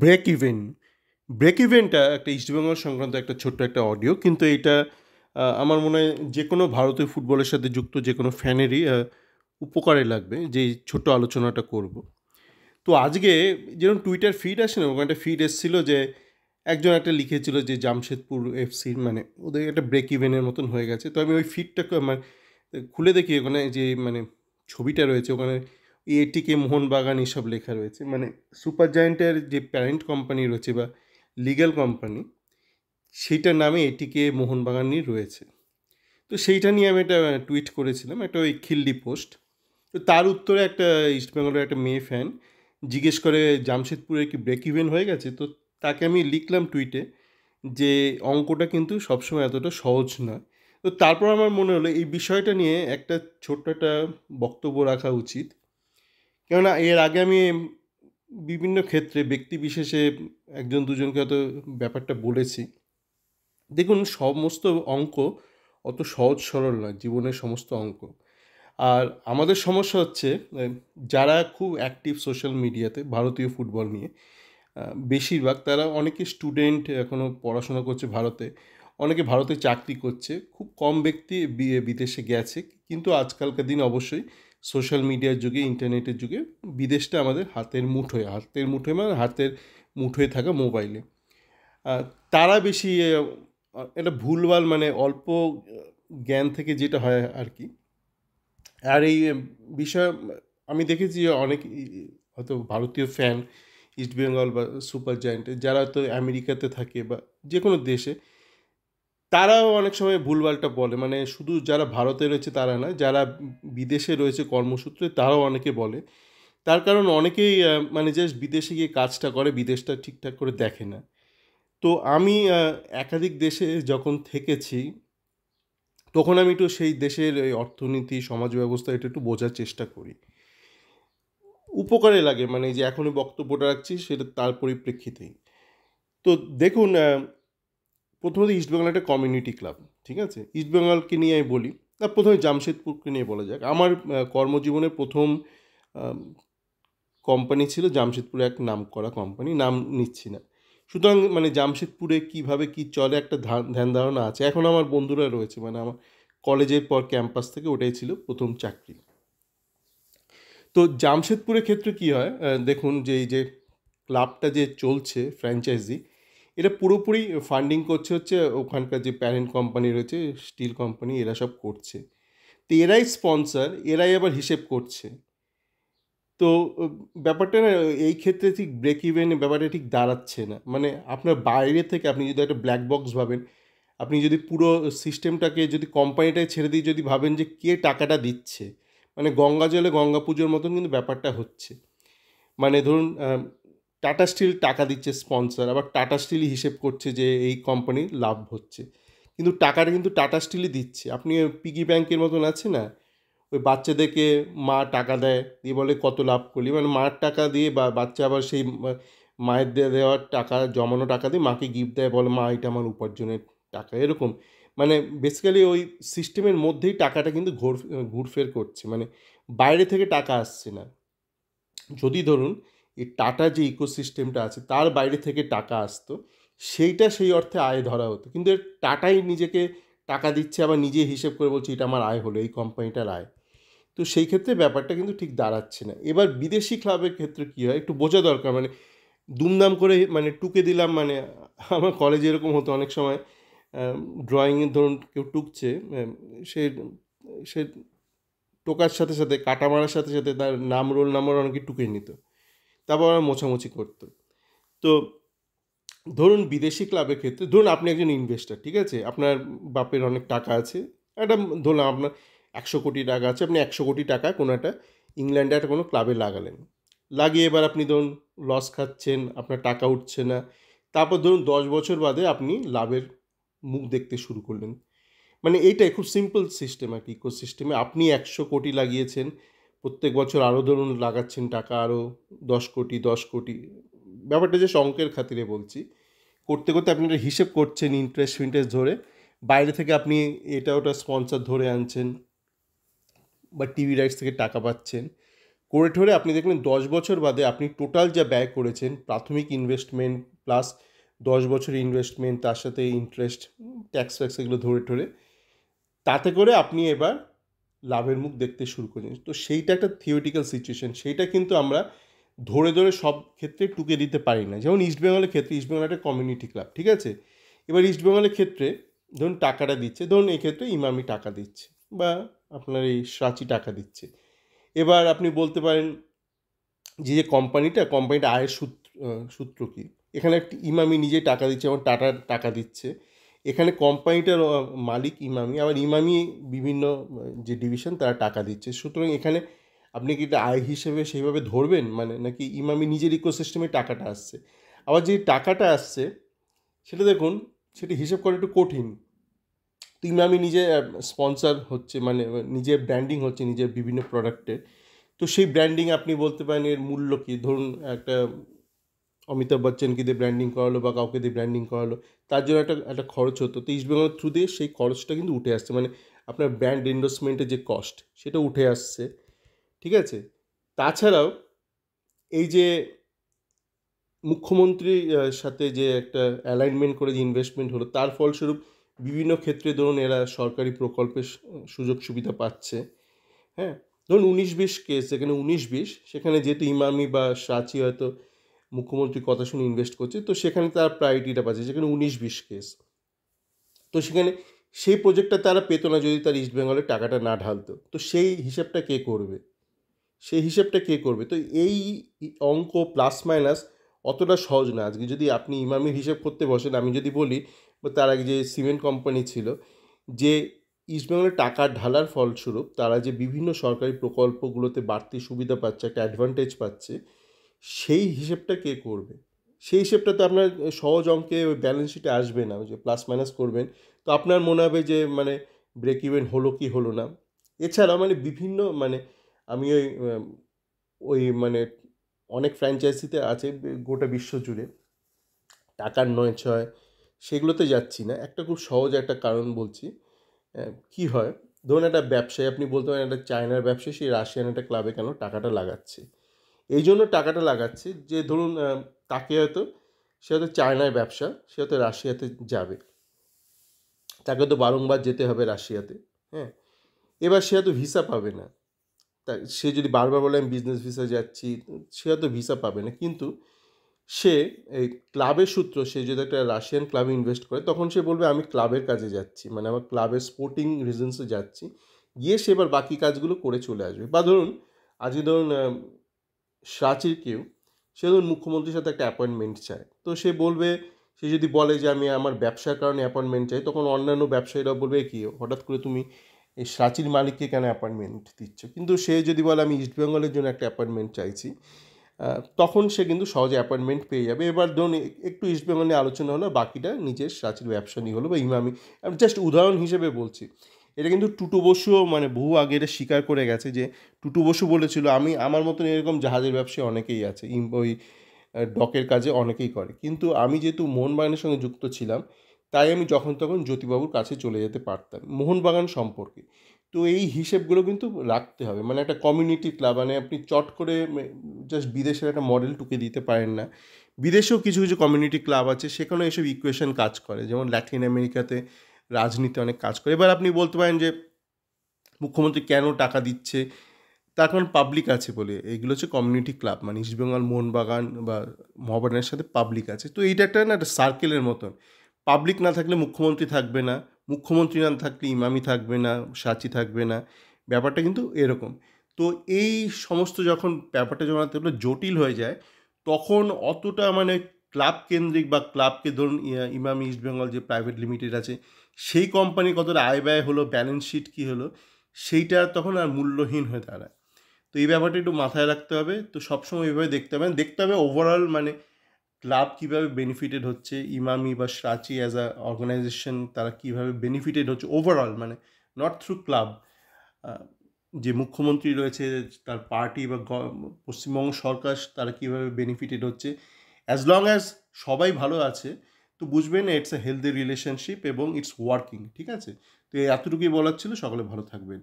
Break even. Break ইভেনটা একটা ইস্টবেঙ্গল সংক্রান্ত একটা ছোট্ট একটা অডিও। কিন্তু এটা আমার মনে হয় যেকোনো ভারতীয় ফুটবলের সাথে যুক্ত যেকোনো ফ্যানেরই উপকারে লাগবে যে এই ছোট্ট আলোচনাটা করব। তো আজকে যেরকম টুইটার ফিড আসে না, ওখানে একটা ফিড এসেছিল যে একজন একটা লিখেছিল যে জামশেদপুর এফসির মানে ওদের একটা ব্রেক ইভেনের মতন হয়ে গেছে। তো আমি ওই ফিডটাকে মানে খুলে দেখি ওখানে যে মানে ছবিটা রয়েছে ওখানে এটিকে মোহনবাগান এসব লেখা রয়েছে। মানে সুপার জায়েন্টের যে প্যারেন্ট কোম্পানি রয়েছে বা লিগ্যাল কোম্পানি, সেইটার নামে এটিকে মোহনবাগানই রয়েছে। তো সেইটা নিয়ে আমি একটা টুইট করেছিলাম, একটা ওই খিল্লি পোস্ট। তো তার উত্তরে একটা ইস্টবেঙ্গলের একটা মেয়ে ফ্যান জিজ্ঞেস করে জামশেদপুরে কি ব্রেক ইভেন হয়ে গেছে। তো তাকে আমি লিখলাম টুইটে যে অঙ্কটা কিন্তু সবসময় এতটা সহজ নয়। তো তারপর আমার মনে হলো এই বিষয়টা নিয়ে একটা ছোট্ট একটা বক্তব্য রাখা উচিত। কেননা এর আগে আমি বিভিন্ন ক্ষেত্রে ব্যক্তি বিশেষে একজন দুজনকে হয়তো ব্যাপারটা বলেছি। দেখুন, সমস্ত অঙ্ক অত সহজ সরল নয়, জীবনের সমস্ত অঙ্ক। আর আমাদের সমস্যা হচ্ছে যারা খুব অ্যাক্টিভ সোশ্যাল মিডিয়াতে ভারতীয় ফুটবল নিয়ে, বেশিরভাগ তারা অনেকে স্টুডেন্ট এখনও পড়াশোনা করছে ভারতে, অনেকে ভারতে চাকরি করছে, খুব কম ব্যক্তি বিদেশে গেছে। কিন্তু আজকালকার দিন অবশ্যই সোশ্যাল মিডিয়ার যুগে, ইন্টারনেটের যুগে বিদেশটা আমাদের হাতের মুঠোয়, হাতের মুঠোয় মানে হাতের মুঠোয় থাকা মোবাইলে। আহ, তারা বেশি এটা ভুলভাল মানে অল্প জ্ঞান থেকে যেটা হয় আর কি। আর এই বিষয় আমি দেখেছি যে অনেক হয়তো ভারতীয় ফ্যান ইস্টবেঙ্গল বা সুপার জায়েন্টের যারা তো আমেরিকাতে থাকে বা যে কোনো দেশে, তারাও অনেক সময় ভুলভালটা বলে। মানে শুধু যারা ভারতে রয়েছে তারা না, যারা বিদেশে রয়েছে কর্মসূত্রে তারাও অনেকে বলে। তার কারণ অনেকেই মানে জাস্ট বিদেশে গিয়ে কাজটা করে, বিদেশটা ঠিকঠাক করে দেখে না। তো আমি একাধিক দেশে যখন থেকেছি তখন আমি একটু সেই দেশের এই অর্থনীতি, সমাজ ব্যবস্থা এটা একটু বোঝার চেষ্টা করি। উপকারে লাগে, মানে যে এখনই বক্তব্যটা রাখছি সেটা তার পরিপ্রেক্ষিতেই। তো দেখুন, প্রথমত ইস্টবেঙ্গল একটা কমিউনিটি ক্লাব, ঠিক আছে? ইস্টবেঙ্গলকে নিয়ে আমি বলি, প্রথমে জামশেদপুরকে নিয়ে বলা যাক। আমার কর্মজীবনের প্রথম কোম্পানি ছিল জামশেদপুরে, এক নামকরা কোম্পানি, নাম নিচ্ছি না। সুতরাং মানে জামশেদপুরে কিভাবে কি চলে একটা ধ্যান ধারণা আছে। এখন আমার বন্ধুরা রয়েছে, মানে আমার কলেজের পর ক্যাম্পাস থেকে ওটাই ছিল প্রথম চাকরি। তো জামশেদপুরের ক্ষেত্রে কি হয়, দেখুন যে এই যে ক্লাবটা যে চলছে ফ্র্যাঞ্চাইজি, এটা পুরোপুরি ফান্ডিং করছে হচ্ছে ওখানকার যে প্যারেন্ট কোম্পানি রয়েছে, স্টিল কোম্পানি, এরা সব করছে। তো এরাই স্পন্সর, এরাই আবার হিসেব করছে। তো ব্যাপারটা না এই ক্ষেত্রে ঠিক ব্রেক ইভেন ব্যাপারটা ঠিক দাঁড়াচ্ছে না। মানে আপনার বাইরে থেকে আপনি যদি একটা ব্ল্যাক বক্স ভাবেন, আপনি যদি পুরো সিস্টেমটাকে যদি কোম্পানিটায় ছেড়ে দিয়ে যদি ভাবেন যে কে টাকাটা দিচ্ছে, মানে গঙ্গা জলে গঙ্গা পুজোর মতন কিন্তু ব্যাপারটা হচ্ছে। মানে ধরুন টাটা স্টিল টাকা দিচ্ছে স্পন্সর, আবার টাটা স্টিলই হিসেব করছে যে এই কোম্পানির লাভ হচ্ছে। কিন্তু টাকাটা কিন্তু টাটা স্টিলই দিচ্ছে। আপনি পিগি ব্যাংকের মতন আছে না, ওই বাচ্চাদেরকে মা টাকা দেয়, দিয়ে বলে কত লাভ করলি, মানে মার টাকা দিয়ে বা বাচ্চা আবার সেই মায়ের দেওয়ার টাকা, জমানো টাকা দিয়ে মাকে গিফট দেয়, বলে মা এটা আমার উপার্জনের টাকা, এরকম। মানে বেসিক্যালি ওই সিস্টেমের মধ্যেই টাকাটা কিন্তু ঘুরফের করছে, মানে বাইরে থেকে টাকা আসছে না। যদি ধরুন এই টাটা যে ইকোসিস্টেমটা আছে তার বাইরে থেকে টাকা আসতো, সেইটা সেই অর্থে আয় ধরা হতো। কিন্তু এর টাটাই নিজেকে টাকা দিচ্ছে, আবার নিজে হিসেব করে বলছে এটা আমার আয় হলো, এই কোম্পানিটার আয়। তো সেই ক্ষেত্রে ব্যাপারটা কিন্তু ঠিক দাঁড়াচ্ছে না। এবার বিদেশি ক্লাবের ক্ষেত্রে কী হয় একটু বোঝা দরকার। মানে দুমদাম করে মানে টুকে দিলাম, মানে আমার কলেজে এরকম হতো অনেক সময়। ড্রয়িংয়ে ধরুন কেউ টুকছে, সে সে টোকার সাথে সাথে, কাটা মারার সাথে সাথে তার নাম, রোল নাম্বার অনেকে টুকে নিত, তারপর আবার মোছামুছি করতো। তো ধরুন বিদেশি ক্লাবের ক্ষেত্রে, ধরুন আপনি একজন ইনভেস্টর, ঠিক আছে? আপনার বাপের অনেক টাকা আছে, একটা ধরুন আপনার 100 কোটি টাকা আছে, আপনি 100 কোটি টাকা কোনো একটা ইংল্যান্ডে একটা কোনো ক্লাবে লাগালেন। লাগিয়ে এবার আপনি ধরুন লস খাচ্ছেন, আপনার টাকা উঠছে না। তারপর ধরুন 10 বছর বাদে আপনি লাভের মুখ দেখতে শুরু করলেন। মানে এইটাই খুব সিম্পল সিস্টেম আর কি। ইকোসিস্টেমে আপনি 100 কোটি লাগিয়েছেন, প্রত্যেক বছর আরও ধরুন লাগাচ্ছেন টাকা, আরও 10 কোটি 10 কোটি। ব্যাপারটা যে অঙ্কের খাতিরে বলছি, করতে করতে আপনি একটা হিসেব করছেন ইন্টারেস্ট ফিন্টারেস্ট ধরে, বাইরে থেকে আপনি এটা ওটা স্পন্সর ধরে আনছেন বা টিভি রাইটস থেকে টাকা পাচ্ছেন। করে ঠোরে আপনি দেখলেন 10 বছর বাদে আপনি টোটাল যা ব্যয় করেছেন, প্রাথমিক ইনভেস্টমেন্ট প্লাস 10 বছর ইনভেস্টমেন্ট, তার সাথে ইন্টারেস্ট, ট্যাক্স ফ্যাক্স এগুলো ধরে ঠরে, তাতে করে আপনি এবার লাভের মুখ দেখতে শুরু করেছেন। তো সেইটা একটা থিওরিটিক্যাল সিচুয়েশন, সেইটা কিন্তু আমরা ধরে ধরে সব ক্ষেত্রে টুকে দিতে পারি না। যেমন ইস্টবেঙ্গলের ক্ষেত্রে, ইস্টবেঙ্গল একটা কমিউনিটি ক্লাব, ঠিক আছে? এবার ইস্টবেঙ্গলের ক্ষেত্রে ধরুন টাকাটা দিচ্ছে, ধরুন এই ক্ষেত্রে ইমামি টাকা দিচ্ছে বা আপনার এই সাচি টাকা দিচ্ছে। এবার আপনি বলতে পারেন যে কোম্পানিটা আয়ের সূত্র কী? এখানে একটি ইমামি নিজে টাকা দিচ্ছে, এবং টাটা টাকা দিচ্ছে। এখানে কোম্পানিটার মালিক ইমামি, আবার ইমামি বিভিন্ন যে ডিভিশন তারা টাকা দিচ্ছে। সুতরাং এখানে আপনি কি এটা আয় হিসেবে সেইভাবে ধরবেন, মানে নাকি ইমামি নিজের ইকোসিস্টেমে টাকাটা আসছে? আবার যে টাকাটা আসছে সেটা দেখুন, সেটা হিসেব করা একটু কঠিন। তো ইমামি নিজে স্পন্সর হচ্ছে, মানে নিজে ব্র্যান্ডিং হচ্ছে নিজের বিভিন্ন প্রোডাক্টের। তো সেই ব্র্যান্ডিং আপনি বলতে পারেন এর মূল্য কী? ধরুন একটা অমিতাভ বচ্চনকে দিয়ে ব্র্যান্ডিং করালো বা কাউকে দিয়ে ব্র্যান্ডিং করালো, তার জন্য একটা একটা খরচ হতো। তো ইস্টবেঙ্গলের থ্রু দিয়ে সেই খরচটা কিন্তু উঠে আসছে, মানে আপনার ব্র্যান্ড এন্ডোর্সমেন্টের যে কস্ট সেটা উঠে আসছে, ঠিক আছে? তাছাড়াও এই যে মুখ্যমন্ত্রীর সাথে যে একটা অ্যালাইনমেন্ট করে যে ইনভেস্টমেন্ট হলো, তার ফলস্বরূপ বিভিন্ন ক্ষেত্রে ধরুন এরা সরকারি প্রকল্পের সুযোগ সুবিধা পাচ্ছে। হ্যাঁ, ধরুন 19-20 কেস, যেখানে 19-20, সেখানে যেহেতু ইমামি বা সাচি হয়তো মুখ্যমন্ত্রীর কথা শুনে ইনভেস্ট করছে, তো সেখানে তারা প্রায়োরিটিটা পাচ্ছে, যেখানে 19-20 কেস। তো সেখানে সেই প্রজেক্টটা তারা পেতো না যদি তার ইস্টবেঙ্গলে টাকাটা না ঢালতো। তো সেই হিসাবটা কে করবে? সেই হিসেবটা কে করবে? তো এই অঙ্ক প্লাস মাইনাস অতটা সহজ না। আজকে যদি আপনি ইমামির হিসেব করতে বসেন, আমি যদি বলি, বা তার আগে যে সিমেন্ট কোম্পানি ছিল, যে ইস্টবেঙ্গলে টাকা ঢালার ফলস্বরূপ তারা যে বিভিন্ন সরকারি প্রকল্পগুলোতে বাড়তি সুবিধা পাচ্ছে, একটা অ্যাডভান্টেজ পাচ্ছে, সেই হিসেবটা কে করবে? সেই হিসেবটা তো আপনার সহজ অঙ্কে ওই ব্যালেন্স শিটে আসবে না। ওই যে প্লাস মাইনাস করবেন, তো আপনার মনে হবে যে মানে ব্রেক ইভেন হলো কি হলো না। এছাড়াও মানে বিভিন্ন মানে আমি ওই মানে অনেক ফ্র্যাঞ্চাইজিতে আছে গোটা বিশ্ব জুড়ে, টাকার নয় ছয় সেগুলোতে যাচ্ছি না। একটা খুব সহজ একটা কারণ বলছি। কী হয়, ধরুন একটা ব্যবসায়ী, আপনি বলতে পারেন একটা চায়নার ব্যবসায়ী সেই রাশিয়ান একটা ক্লাবে কেন টাকাটা লাগাচ্ছে? এই জন্য টাকাটা লাগাচ্ছে যে ধরুন তাকে হয়তো, সে হয়তো চায়নায় ব্যবসা, সে হয়তো রাশিয়াতে যাবে, তাকে তো বারংবার যেতে হবে রাশিয়াতে। হ্যাঁ, এবার সে হয়তো ভিসা পাবে না। তা সে যদি বারবার বলে আমি বিজনেস ভিসা যাচ্ছি, সে হয়তো ভিসা পাবে না। কিন্তু সে এই ক্লাবের সূত্র, সে যদি একটা রাশিয়ান ক্লাবে ইনভেস্ট করে, তখন সে বলবে আমি ক্লাবের কাজে যাচ্ছি, মানে আমার ক্লাবের স্পোর্টিং রিজনসে যাচ্ছি, গিয়ে সে এবার বাকি কাজগুলো করে চলে আসবে। বা ধরুন আজকে ধরুন সাচির কেউ, সে ধরুন মুখ্যমন্ত্রীর সাথে একটা অ্যাপয়েন্টমেন্ট চায়, তো সে বলবে, সে যদি বলে যে আমি আমার ব্যবসার কারণে অ্যাপয়েন্টমেন্ট চাই, তখন অন্যান্য ব্যবসায়ীরা বলবে কি হঠাৎ করে তুমি এই সাচির মালিককে কেন অ্যাপয়েন্টমেন্ট দিচ্ছ? কিন্তু সে যদি বলে আমি ইস্টবেঙ্গলের জন্য একটা অ্যাপয়েন্টমেন্ট চাইছি, তখন সে কিন্তু সহজে অ্যাপয়েন্টমেন্ট পেয়ে যাবে। এবার ধরুন একটু ইস্টবেঙ্গল নিয়ে আলোচনা হলো, বাকিটা নিজের সাচির ব্যবসা নিয়ে হলো বা ইমামি। আমি জাস্ট উদাহরণ হিসেবে বলছি। এটা কিন্তু টুটু বসুও মানে বহু আগে এটা স্বীকার করে গেছে, যে টুটু বসু বলেছিল আমি আমার মতন এরকম জাহাজের ব্যবসায় অনেকেই আছে, ওই ডকের কাজে অনেকেই করে, কিন্তু আমি যেহেতু মোহনবাগানের সঙ্গে যুক্ত ছিলাম, তাই আমি যখন তখন জ্যোতিবাবুর কাছে চলে যেতে পারতাম মোহনবাগান সম্পর্কে। তো এই হিসেবগুলো কিন্তু রাখতে হবে, মানে একটা কমিউনিটি ক্লাব, মানে আপনি চট করে জাস্ট বিদেশের একটা মডেল টুকে দিতে পারেন না। বিদেশেও কিছু কিছু কমিউনিটি ক্লাব আছে, সেখানেও এসব ইকুয়েশন কাজ করে, যেমন ল্যাটিন আমেরিকাতে রাজনীতি অনেক কাজ করে। এবার আপনি বলতে পারেন যে মুখ্যমন্ত্রী কেন টাকা দিচ্ছে, তার কারণ পাবলিক আছে বলে। এইগুলো হচ্ছে কমিউনিটি ক্লাব, মানে ইস্টবেঙ্গল মোহনবাগান বা মহাবাগানের সাথে পাবলিক আছে। তো এইটা একটা না একটা সার্কেলের মতন, পাবলিক না থাকলে মুখ্যমন্ত্রী থাকবে না, মুখ্যমন্ত্রী না থাকলে ইমামি থাকবে না, সাচি থাকবে না, ব্যাপারটা কিন্তু এরকম। তো এই সমস্ত যখন ব্যাপারটা যখন এতটা জটিল হয়ে যায়, তখন অতটা মানে ক্লাব কেন্দ্রিক বা ক্লাবকে ধরুন ইমামি ইস্টবেঙ্গল যে প্রাইভেট লিমিটেড আছে, সেই কোম্পানি কতটা আয় ব্যয় হলো, ব্যালেন্স শিট কী হলো, সেইটা তখন আর মূল্যহীন হয়ে দাঁড়ায়। তো এই ব্যাপারটা একটু মাথায় রাখতে হবে। তো সবসময় এইভাবে দেখতে হবে ওভারঅল, মানে ক্লাব কীভাবে বেনিফিটেড হচ্ছে, ইমামি বা সাচি অ্যাজ আ অর্গানাইজেশন তারা কীভাবে বেনিফিটেড হচ্ছে ওভারঅল, মানে নট থ্রু ক্লাব। যে মুখ্যমন্ত্রী রয়েছে, তার পার্টি বা পশ্চিমবঙ্গ সরকার, তারা কীভাবে বেনিফিটেড হচ্ছে। অ্যাজ লং অ্যাজ সবাই ভালো আছে, তো বুঝবেন ইটস এ হেলদি রিলেশনশিপ এবং ইটস ওয়ার্কিং, ঠিক আছে? তো এতটুকুই বলার ছিল। সকলে ভালো থাকবেন।